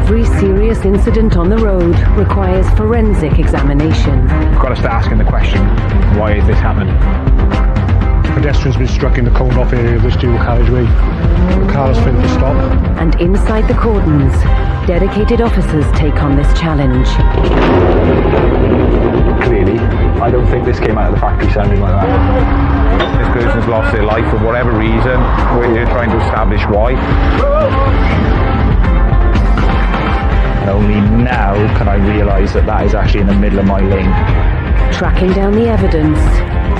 Every serious incident on the road requires forensic examination. We've got to start asking the question, why is this happening? Pedestrians been struck in the coned off area of this dual carriageway. The car has failed to stop. And inside the cordons, dedicated officers take on this challenge. Clearly, I don't think this came out of the factory sounding like that. This person's lost their life for whatever reason. We're trying to establish why. And only now can I realise that that is actually in the middle of my lane. Tracking down the evidence.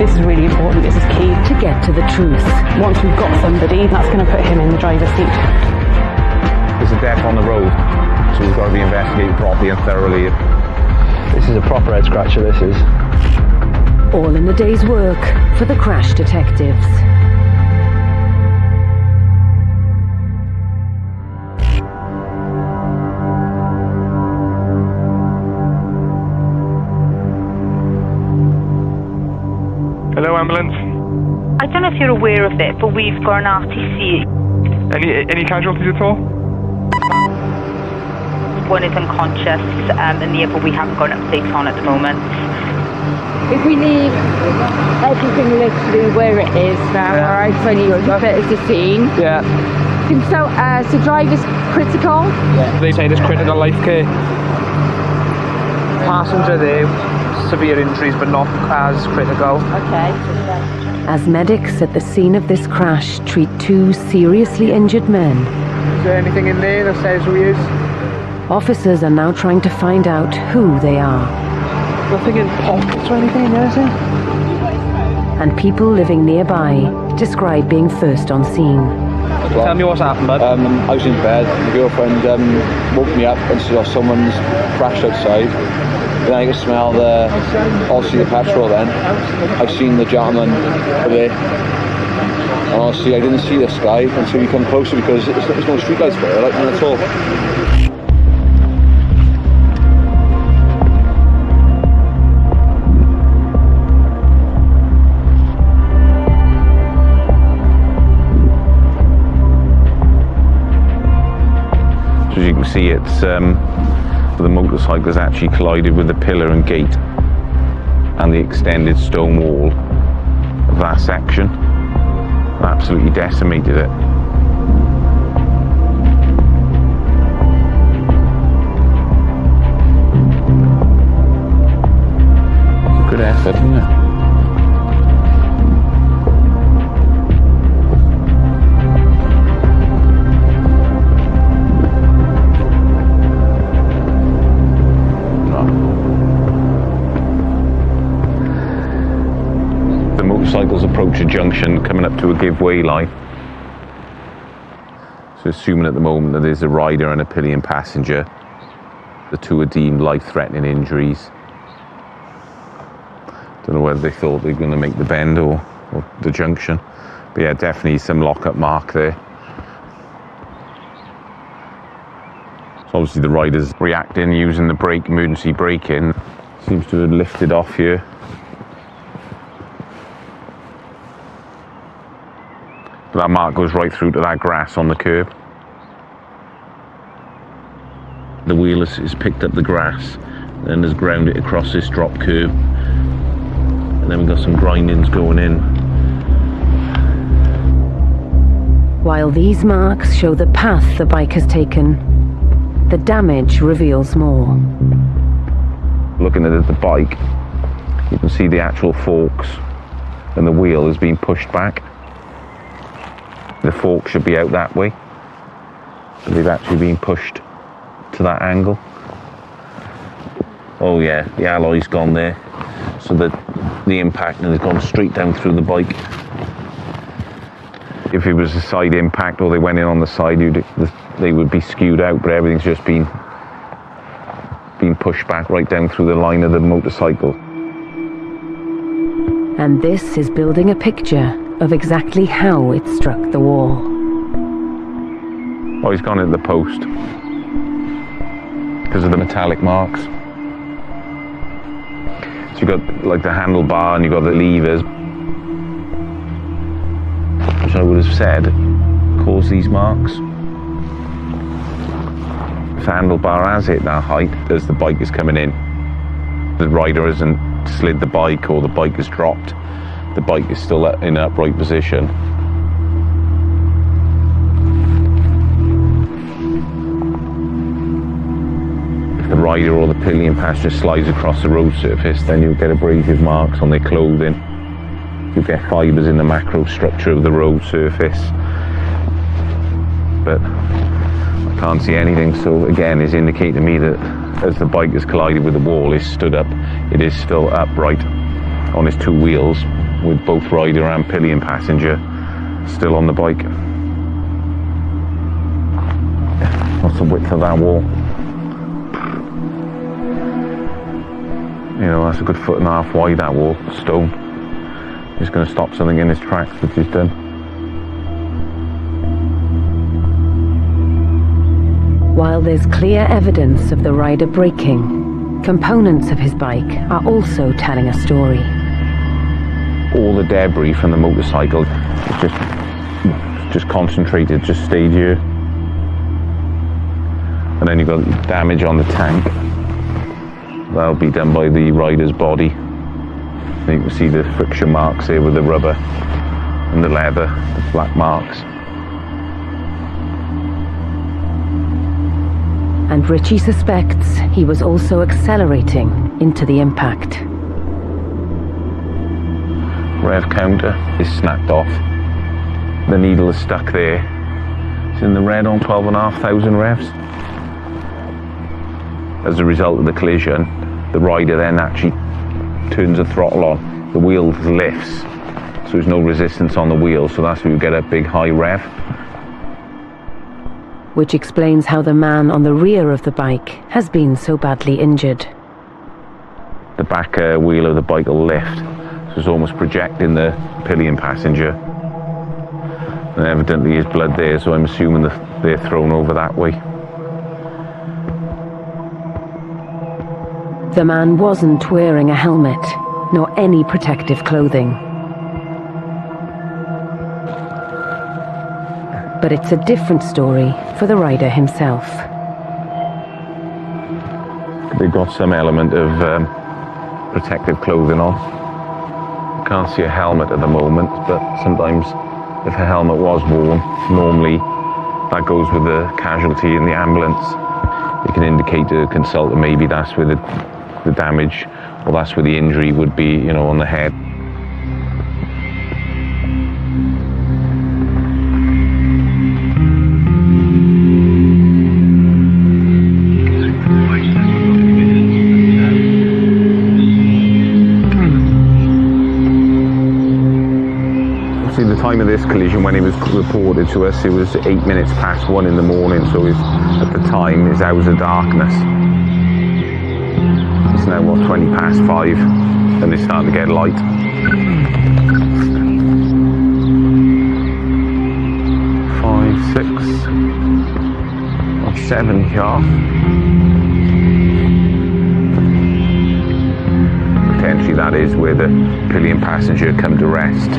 This is really important, this is key. To get to the truth. Once we've got somebody, that's going to put him in the driver's seat. There's a death on the road, so we've got to be investigated properly and thoroughly. This is a proper head scratcher, this is. All in the day's work for the crash detectives. Hello, ambulance. I don't know if you're aware of it, but we've got an RTC. Any casualties at all? One is unconscious, and the other we haven't got an update on at the moment. If we leave everything literally where it is now, alright, when you fit as a scene. Yeah. So driver's critical? Yeah. They say there's critical life care. Passenger there, severe injuries but not as critical. Okay. As medics at the scene of this crash treat two seriously injured men. Is there anything in there that says who he is? Officers are now trying to find out who they are. Nothing in pockets or anything in there, is there? And people living nearby describe being first on scene. Tell me what's happened, bud. I was in bed, my girlfriend woke me up and saw someone's crashed outside. Then I could smell obviously the petrol then. I seen the gentleman there. And honestly, I didn't see this guy until we come closer because there's no street lights there, like none at all. As you can see, it's the motorcycle has actually collided with the pillar and gate and the extended stone wall of that section. Absolutely decimated it. Good effort, isn't it? Motorcycles approach a junction coming up to a give-way line. So assuming at the moment that there's a rider and a pillion passenger, the two are deemed life-threatening injuries. Don't know whether they thought they were going to make the bend or the junction. But yeah, definitely some lock-up mark there. So obviously the rider's reacting using the brake, emergency braking. Seems to have lifted off here. That mark goes right through to that grass on the curb. The wheel has picked up the grass and has ground it across this drop curb. And then we've got some grindings going in. While these marks show the path the bike has taken, the damage reveals more. Looking at the bike, you can see the actual forks and the wheel has been pushed back. The fork should be out that way, but they've actually been pushed to that angle. Oh yeah, the alloy's gone there, so that the impact has gone straight down through the bike. If it was a side impact or they went in on the side, they would be skewed out, but everything's just been pushed back right down through the line of the motorcycle. And this is building a picture of exactly how it struck the wall. Oh, he's gone into the post because of the metallic marks. So you've got like the handlebar and you've got the levers, which I would have said caused these marks. if the handlebar has hit that height as the bike is coming in, the rider hasn't slid the bike or the bike has dropped, the bike is still in an upright position. If the rider or the pillion passenger slides across the road surface, then you'll get abrasive marks on their clothing. You'll get fibres in the macro structure of the road surface. But I can't see anything, so again it's indicating to me that as the bike has collided with the wall, it's stood up, it is still upright on its two wheels with both rider and pillion passenger still on the bike. What's the width of that wall? You know, that's a good 1.5 foot wide, that wall, stone. It's going to stop something in its tracks, which is done. While there's clear evidence of the rider braking, components of his bike are also telling a story. All the debris from the motorcycle just concentrated, just stayed here. And then you've got damage on the tank. That'll be done by the rider's body. You can see the friction marks here with the rubber and the leather, the black marks. And Richie suspects he was also accelerating into the impact. Rev counter is snapped off. The needle is stuck there. It's in the red on 12,500 revs. As a result of the collision, the rider then actually turns the throttle on. The wheel lifts, so there's no resistance on the wheel, so that's where you get a big high rev. Which explains how the man on the rear of the bike has been so badly injured. The back wheel of the bike will lift, so it's almost projecting the pillion passenger. And evidently there's blood there, so I'm assuming that they're thrown over that way. The man wasn't wearing a helmet, nor any protective clothing. But it's a different story for the rider himself. They've got some element of protective clothing on. You can't see a helmet at the moment, but sometimes if a helmet was worn, normally that goes with the casualty in the ambulance. It can indicate to the consultant maybe that's where the damage, or that's where the injury would be, you know, on the head. See, the time of this collision, when it was reported to us, it was 1:08 in the morning, so at the time his hours of darkness. It's now, what, 5:20, and it's starting to get light. Five, 6, or 7 car. Potentially that is where the pillion passenger come to rest.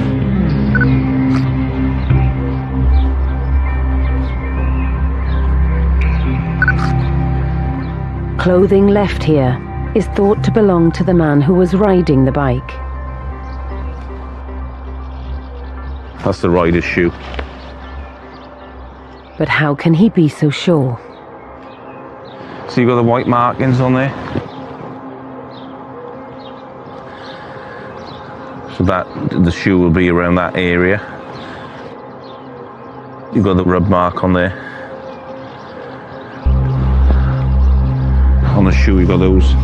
Clothing left here is thought to belong to the man who was riding the bike. That's the rider's shoe. But how can he be so sure? So you've got the white markings on there. So that the shoe will be around that area. You've got the rub mark on there. On the shoe you've got those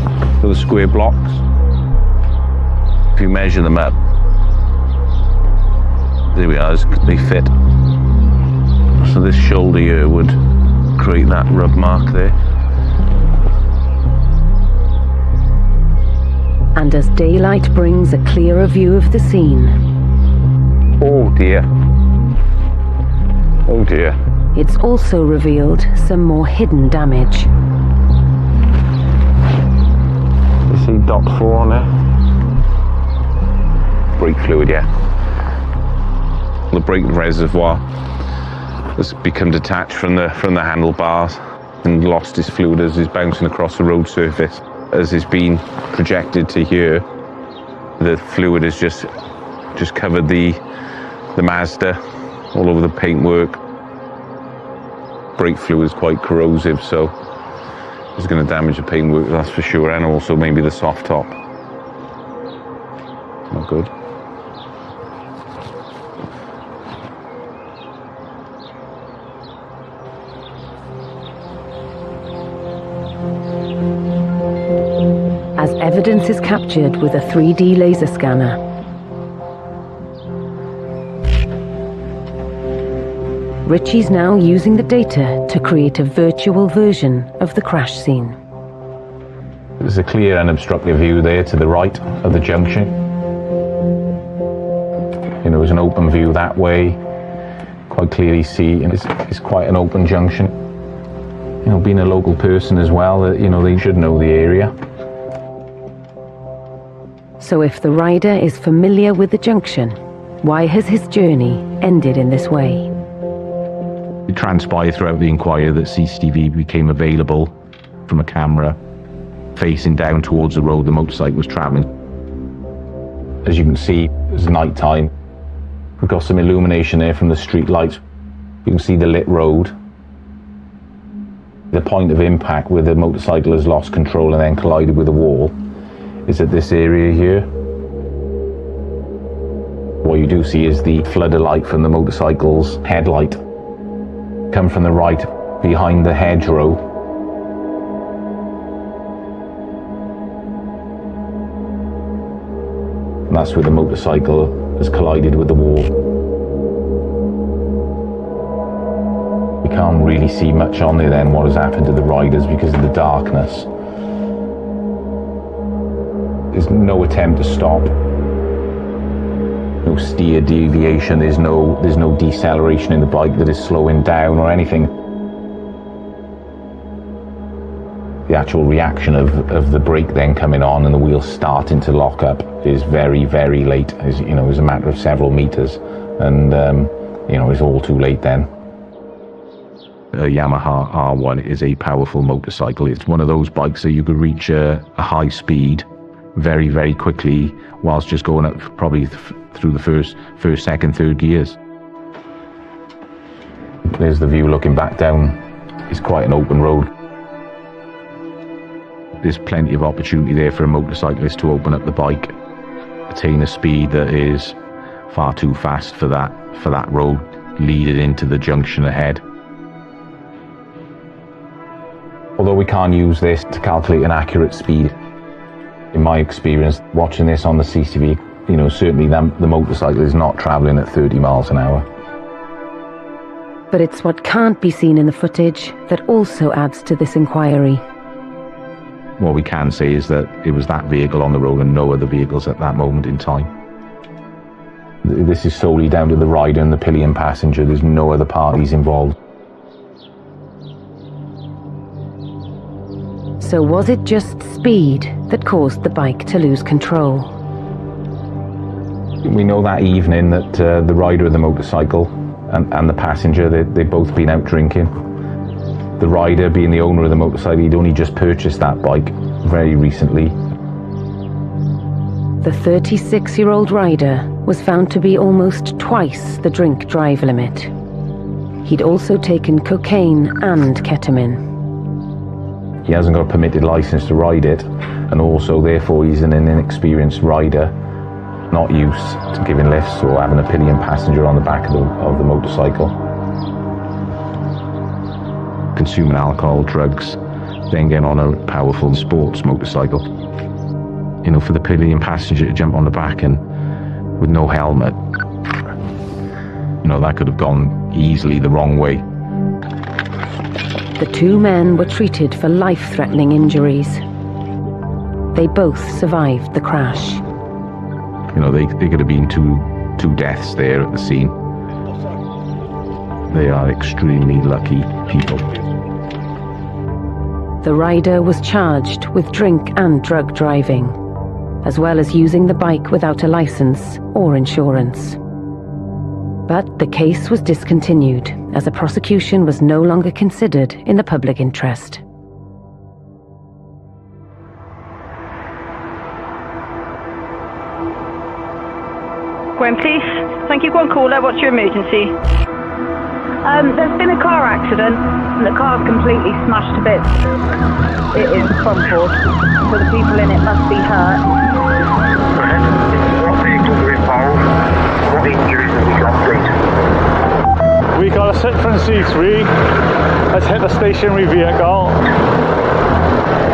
square blocks. If you measure them up, there we are, they fit. So this shoulder here would create that rub mark there. And as daylight brings a clearer view of the scene, Oh dear. Oh dear. it's also revealed some more hidden damage. You see dot 4 on there? Brake fluid, yeah. The brake reservoir has become detached from the handlebars. and lost his fluid as he's bouncing across the road surface. As it's been projected to here, the fluid has just covered the Mazda all over the paintwork. Brake fluid is quite corrosive, so it's going to damage the paintwork, that's for sure, and also maybe the soft top. Not good. As evidence is captured with a 3D laser scanner, Richie's now using the data to create a virtual version of the crash scene. There's a clear unobstructed view there to the right of the junction. There's an open view that way, quite clearly see, and it's quite an open junction. Being a local person as well, they should know the area. So if the rider is familiar with the junction, why has his journey ended in this way? It transpired throughout the inquiry that CCTV became available from a camera facing down towards the road the motorcycle was travelling. As you can see, it's night time. We've got some illumination there from the street lights. You can see the lit road. The point of impact where the motorcycle has lost control and then collided with the wall is at this area here. What you do see is the flood of light from the motorcycle's headlight come from the right behind the hedgerow. And that's where the motorcycle has collided with the wall. We can't really see much on there then what has happened to the riders because of the darkness. There's no attempt to stop. No steer deviation, there's no deceleration in the bike that is slowing down or anything. The actual reaction of the brake then coming on and the wheels starting to lock up is very, very late. It's a matter of several meters, and it's all too late then. A Yamaha R1 is a powerful motorcycle. It's one of those bikes that you could reach a high speed very, very quickly whilst just going up probably through the first, second, third gears. There's the view looking back down. It's quite an open road. There's plenty of opportunity there for a motorcyclist to open up the bike, attain a speed that is far too fast for that road, leading into the junction ahead. Although we can't use this to calculate an accurate speed, in my experience, watching this on the CCTV, certainly the motorcycle is not travelling at 30 miles an hour. But it's what can't be seen in the footage that also adds to this inquiry. What we can say is that it was that vehicle on the road and no other vehicles at that moment in time. This is solely down to the rider and the pillion passenger. There's no other parties involved. So was it just speed that caused the bike to lose control? We know that evening that the rider of the motorcycle and the passenger, they'd both been out drinking. The rider, being the owner of the motorcycle, he'd only just purchased that bike very recently. The 36-year-old rider was found to be almost twice the drink-drive limit. He'd also taken cocaine and ketamine. He hasn't got a permitted license to ride it, and also therefore he's an inexperienced rider, not used to giving lifts or having a pillion passenger on the back of the motorcycle. Consuming alcohol, drugs, then getting on a powerful sports motorcycle. For the pillion passenger to jump on the back and with no helmet, that could have gone easily the wrong way. The two men were treated for life-threatening injuries. They both survived the crash. They could have been two deaths there at the scene. They are extremely lucky people. The rider was charged with drink and drug driving, as well as using the bike without a license or insurance. But the case was discontinued, as a prosecution was no longer considered in the public interest. Gwen, please. Thank you. Go on, caller. What's your emergency? There's been a car accident and the car's completely smashed to bits. It is crumpled, so the people in it must be hurt. What vehicles are involved? What injuries have we got, please? We got a Citroen C3 has hit a stationary vehicle.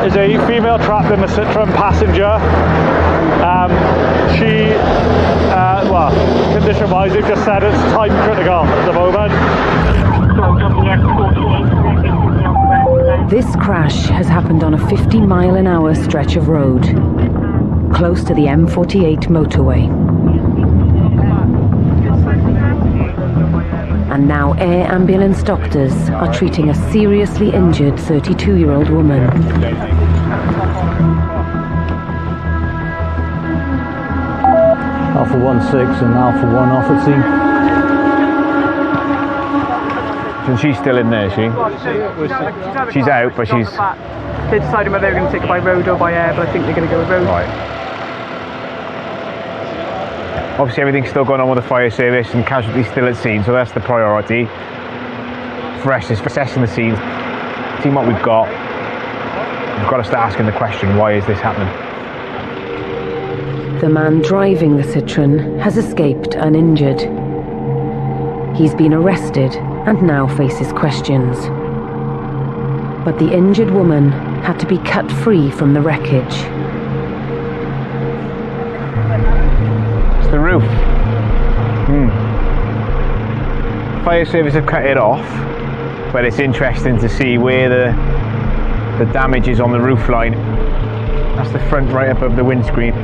There's a female trapped in the Citroen passenger. Condition-wise, they've just said it's time critical at the moment. This crash has happened on a 50-mile-an-hour stretch of road, close to the M48 motorway. And now air ambulance doctors are treating a seriously injured 32-year-old woman. Alpha 1-6 and Alpha 1 off at scene. And she's still in there, is she? She's out, but she's... They're deciding whether they're going to take it by road or by air, but I think they're going to go with road. Right. Obviously everything's still going on with the fire service and casualties still at scene, so that's the priority for us, is assessing the scene, seeing what we've got. We've got to start asking the question, why is this happening? The man driving the Citroen has escaped uninjured. He's been arrested and now faces questions. But the injured woman had to be cut free from the wreckage. It's the roof. Fire service have cut it off, but it's interesting to see where the damage is on the roof line. That's the front right above the windscreen.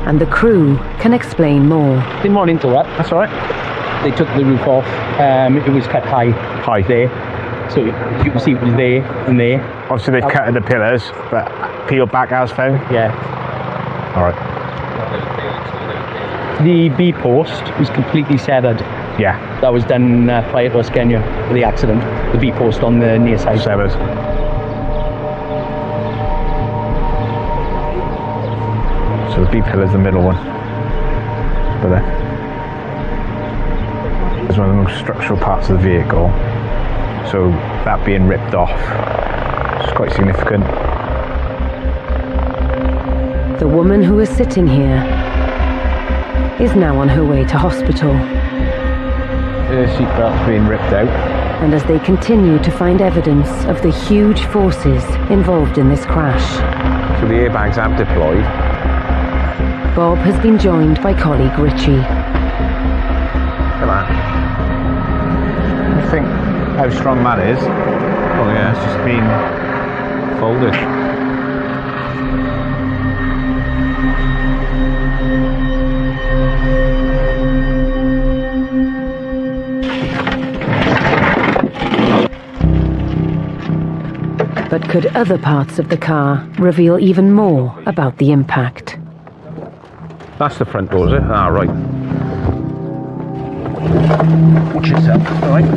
And the crew can explain more. Didn't want into it. That's all right. They took the roof off. It was cut high there. So you can see it was there and there. Obviously they've cut the pillars, but peeled back as found? Yeah. All right. The B post was completely severed. Yeah. That was done prior to us getting here for the accident. The B post on the near side. Severed. So the B pillar's the middle one. But there's one of the most structural parts of the vehicle. So that being ripped off is quite significant. The woman who is sitting here is now on her way to hospital. The seatbelt's being ripped out. And as they continue to find evidence of the huge forces involved in this crash, So the airbags have deployed. Bob has been joined by colleague Richie. Look at that. You think how strong that is? Oh yeah, it's just been folded. But could other parts of the car reveal even more about the impact? That's the front door, is it? Ah, right. Watch yourself. Alright.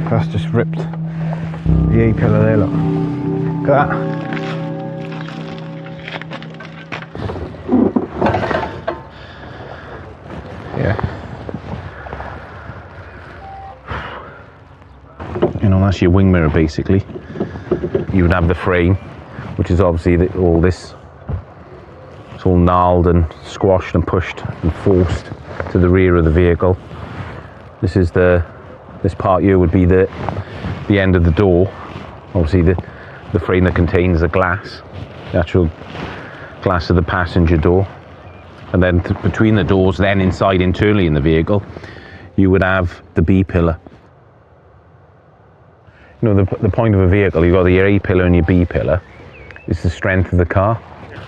That's just ripped the A-pillar there, look. Look at that. Yeah. You know, that's your wing mirror basically. You would have the frame, which is obviously all this. It's all gnarled and squashed and pushed and forced to the rear of the vehicle. This is this part here would be the end of the door. Obviously the frame that contains the glass, the actual glass of the passenger door. And then between the doors, then inside internally in the vehicle, you would have the B pillar. You know, the point of a vehicle, you've got your A pillar and your B pillar, is the strength of the car.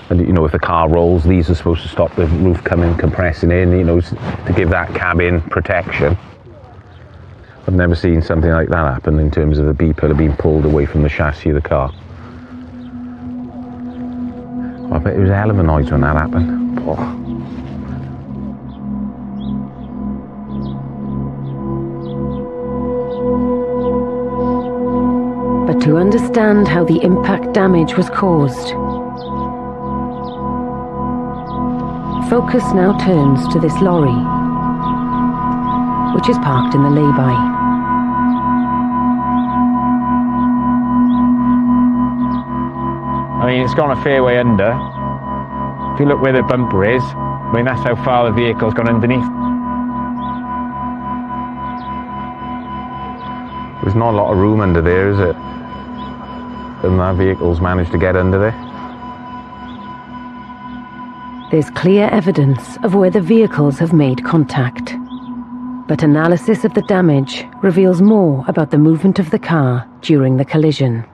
And you know, if the car rolls, these are supposed to stop the roof coming compressing in, you know, to give that cabin protection. I've never seen something like that happen in terms of the B pillar being pulled away from the chassis of the car. I bet it was a hell of a noise when that happened. Oh. But to understand how the impact damage was caused, focus now turns to this lorry, which is parked in the lay-by. I mean, it's gone a fair way under. If you look where the bumper is, I mean, that's how far the vehicle's gone underneath. There's not a lot of room under there, is it? And that vehicle's managed to get under there. There's clear evidence of where the vehicles have made contact. But analysis of the damage reveals more about the movement of the car during the collision.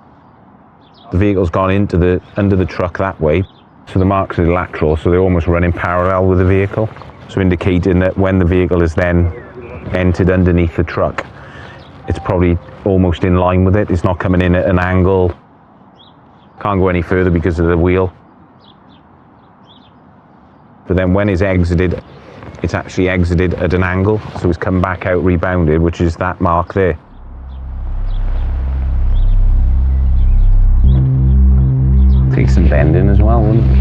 The vehicle's gone under the truck that way, so the marks are lateral, so they're almost running parallel with the vehicle. So indicating that when the vehicle is then entered underneath the truck, it's probably almost in line with it. It's not coming in at an angle. Can't go any further because of the wheel. But then when it's exited, it's actually exited at an angle, so it's come back out rebounded, which is that mark there. Take some bending as well, wouldn't it?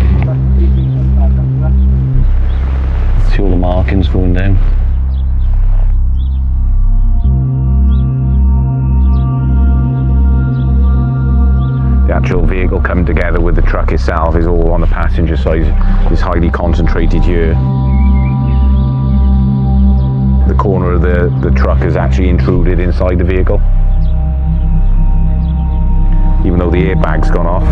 See all the markings going down. The actual vehicle coming together with the truck itself is all on the passenger side. It's highly concentrated here. The corner of the truck is actually intruded inside the vehicle. Even though the airbag's gone off.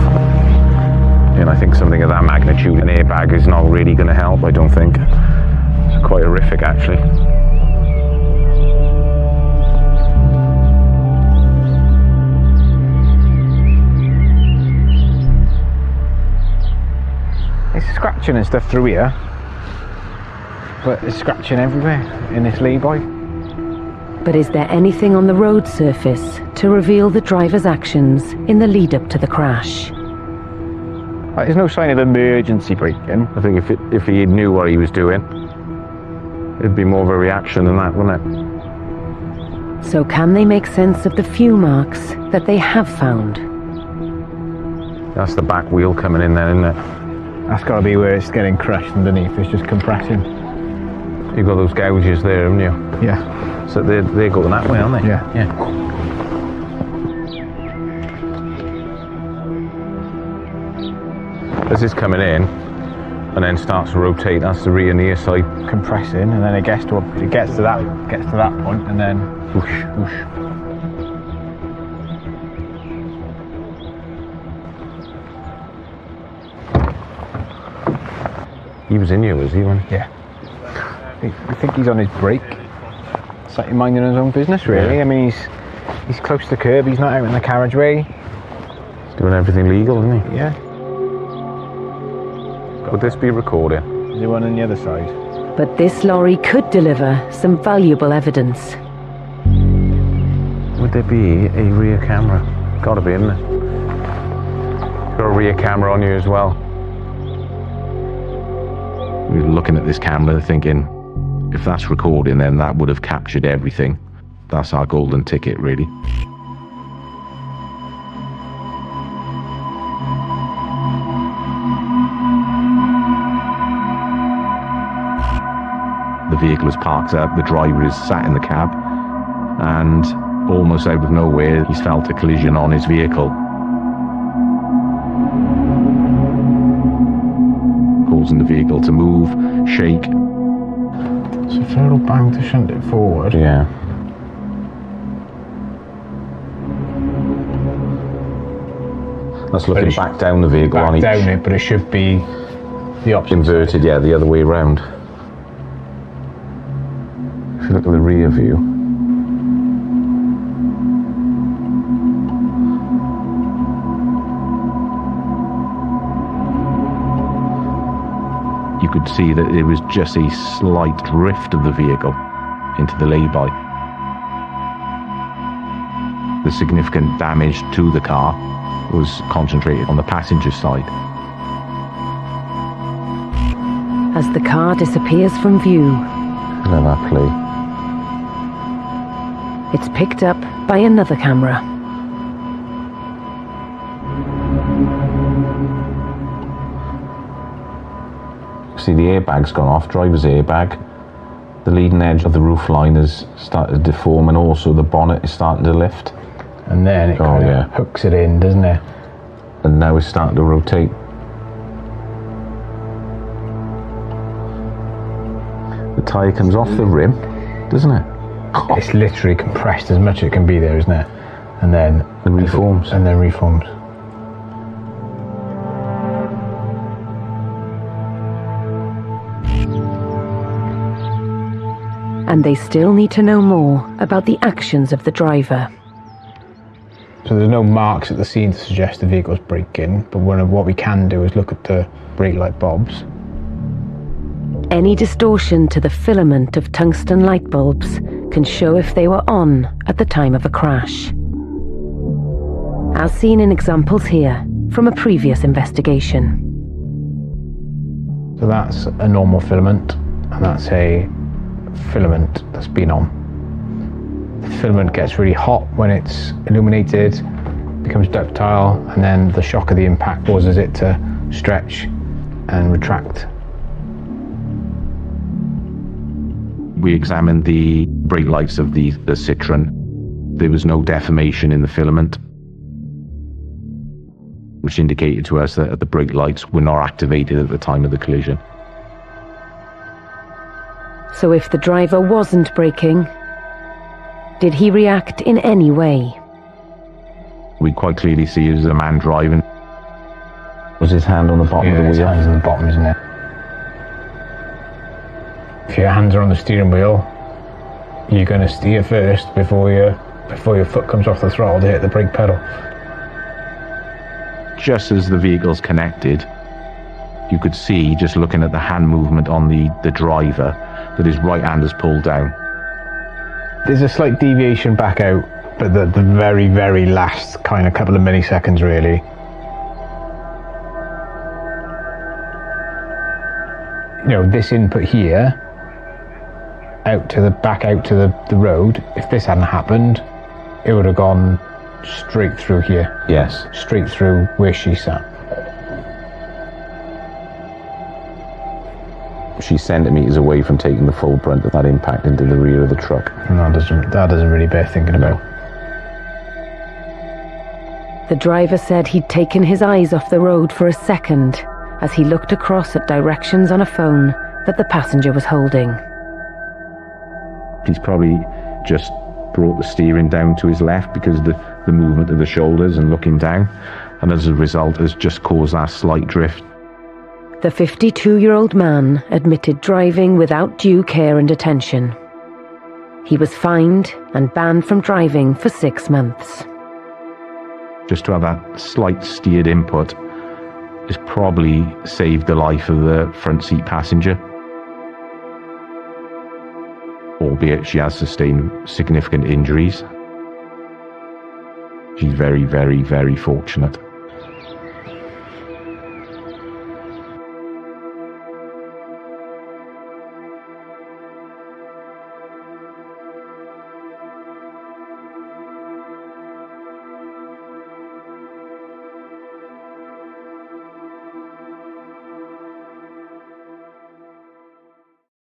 And I think something of that magnitude, an airbag is not really going to help, I don't think. It's quite horrific, actually. It's scratching and stuff through here, but it's scratching everywhere in this lay-by. But is there anything on the road surface to reveal the driver's actions in the lead-up to the crash? There's no sign of emergency braking. I think if he knew what he was doing, it'd be more of a reaction than that, wouldn't it? So can they make sense of the few marks that they have found? That's the back wheel coming in there, isn't it? That's got to be where it's getting crushed underneath. It's just compressing. You've got those gouges there, haven't you? Yeah. So they're going that way, aren't they? Yeah. Yeah. As it's coming in and then starts to rotate, that's the rear near side compressing, and then it gets to that point, and then whoosh, whoosh. He was in here, was he? Yeah. I think he's on his break. It's like he's minding his own business, really. Yeah. I mean, he's close to the curb. He's not out in the carriageway. He's doing everything legal, isn't he? Yeah. Would this be recording? Is there one on the other side? But this lorry could deliver some valuable evidence. Would there be a rear camera? Gotta be, isn't it? Got a rear camera on you as well. We were looking at this camera thinking, if that's recording, then that would have captured everything. That's our golden ticket, really. The vehicle is parked up, the driver is sat in the cab, and almost out of nowhere, he's felt a collision on his vehicle, causing the vehicle to move, shake. So throttle bang to shunt it forward. Yeah. That's looking back down the vehicle on each. Back down it, but it should be the opposite. Inverted, yeah, the other way around. If you look at the rear view, you could see that it was just a slight drift of the vehicle into the lay-by. The significant damage to the car was concentrated on the passenger side. as the car disappears from view. Let that play. It's picked up by another camera. See, the airbag's gone off, driver's airbag. The leading edge of the roof line has started to deform, and also the bonnet is starting to lift. And then it kind of hooks it in, doesn't it? And now it's starting to rotate. The tyre comes off the rim, doesn't it? It's literally compressed as much as it can be there, isn't it? And then it reforms. And then reforms. And they still need to know more about the actions of the driver. So there's no marks at the scene to suggest the vehicle's braking, but what we can do is look at the brake light bulbs. Any distortion to the filament of tungsten light bulbs can show if they were on at the time of a crash. As seen in examples here from a previous investigation. So that's a normal filament, and that's a filament that's been on. The filament gets really hot when it's illuminated, becomes ductile, and then the shock of the impact causes it to stretch and retract. We examined the brake lights of the Citroen. There was no deformation in the filament, which indicated to us that the brake lights were not activated at the time of the collision. So if the driver wasn't braking, did he react in any way? We quite clearly see it as a man driving. Was his hand on the bottom of the wheel? His hand's on the bottom, isn't it? If your hands are on the steering wheel, you're going to steer first before your foot comes off the throttle to hit the brake pedal. Just as the vehicle's connected, you could see, just looking at the hand movement on the driver, that his right hand is pulled down. There's a slight deviation back out, but the very, very last kind of couple of milliseconds, really. You know, this input here, back out to the road, if this hadn't happened, it would have gone straight through here. Yes. Straight through where she sat. She's centimetres away from taking the full brunt of that impact into the rear of the truck. And that doesn't really bear thinking about. The driver said he'd taken his eyes off the road for a second as he looked across at directions on a phone that the passenger was holding. He's probably just brought the steering down to his left because of the movement of the shoulders and looking down, and as a result has just caused that slight drift. The 52-year-old man admitted driving without due care and attention. He was fined and banned from driving for 6 months. Just to have that slight steered input has probably saved the life of the front seat passenger. Albeit she has sustained significant injuries. She's very, very, very fortunate.